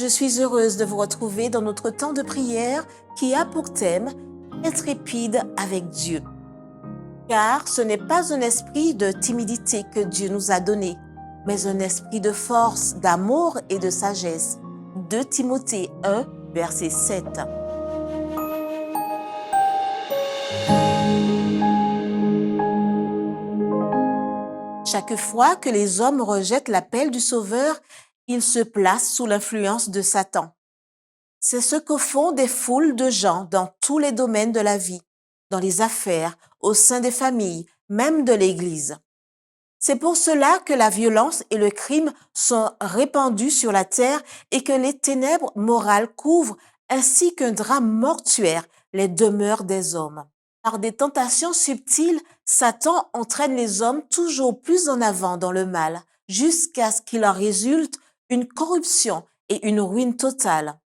Je suis heureuse de vous retrouver dans notre temps de prière qui a pour thème « Intrépide avec Dieu ». Car ce n'est pas un esprit de timidité que Dieu nous a donné, mais un esprit de force, d'amour et de sagesse. 2 Timothée 1, verset 7. Chaque fois que les hommes rejettent l'appel du Sauveur, ils se placent sous l'influence de Satan. C'est ce que font des foules de gens dans tous les domaines de la vie, dans les affaires, au sein des familles, même de l'Église. C'est pour cela que la violence et le crime sont répandus sur la terre et que les ténèbres morales couvrent ainsi qu'un drame mortuaire les demeures des hommes. Par des tentations subtiles, Satan entraîne les hommes toujours plus en avant dans le mal, jusqu'à ce qu'il en résulte une corruption et une ruine totale.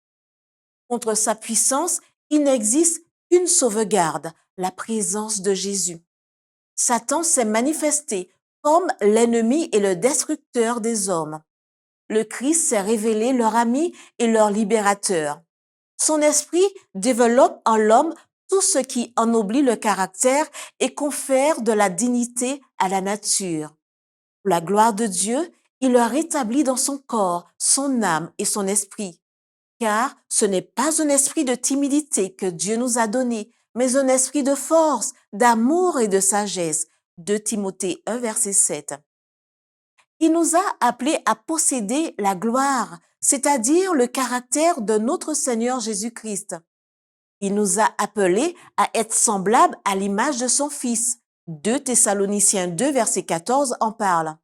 Contre sa puissance, il n'existe qu'une sauvegarde, la présence de Jésus. Satan s'est manifesté comme l'ennemi et le destructeur des hommes. Le Christ s'est révélé leur ami et leur libérateur. Son esprit développe en l'homme tout ce qui ennoblit le caractère et confère de la dignité à la nature. Pour la gloire de Dieu, il le rétablit dans son corps, son âme et son esprit. Car ce n'est pas un esprit de timidité que Dieu nous a donné, mais un esprit de force, d'amour et de sagesse. 2 Timothée 1, verset 7. Il nous a appelés à posséder la gloire, c'est-à-dire le caractère de notre Seigneur Jésus-Christ. Il nous a appelés à être semblables à l'image de son Fils. 2 Thessaloniciens 2, verset 14 en parle.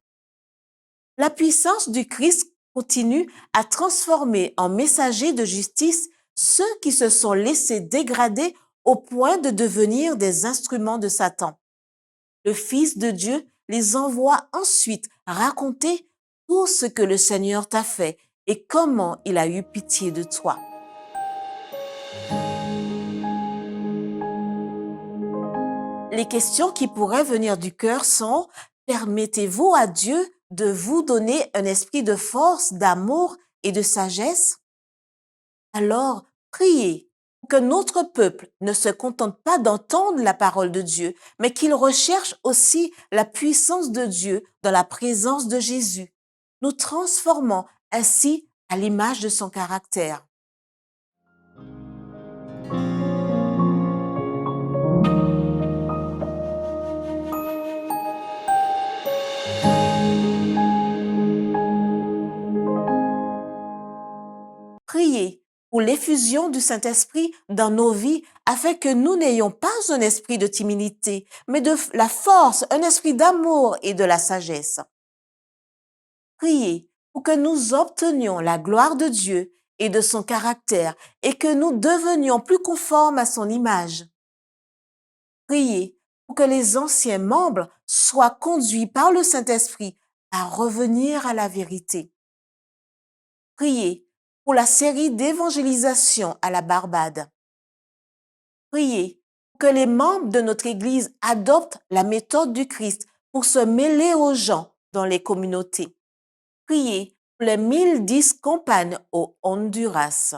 La puissance du Christ continue à transformer en messagers de justice ceux qui se sont laissés dégrader au point de devenir des instruments de Satan. Le Fils de Dieu les envoie ensuite raconter tout ce que le Seigneur t'a fait et comment il a eu pitié de toi. Les questions qui pourraient venir du cœur sont: permettez-vous à Dieu de vous donner un esprit de force, d'amour et de sagesse? Alors, priez pour que notre peuple ne se contente pas d'entendre la parole de Dieu, mais qu'il recherche aussi la puissance de Dieu dans la présence de Jésus, nous transformant ainsi à l'image de son caractère. Priez pour l'effusion du Saint-Esprit dans nos vies afin que nous n'ayons pas un esprit de timidité, mais de la force, un esprit d'amour et de la sagesse. Priez pour que nous obtenions la gloire de Dieu et de son caractère et que nous devenions plus conformes à son image. Priez pour que les anciens membres soient conduits par le Saint-Esprit à revenir à la vérité. Priez pour la série d'évangélisation à la Barbade. Priez pour que les membres de notre Église adoptent la méthode du Christ pour se mêler aux gens dans les communautés. Priez pour les 1010 campagnes au Honduras.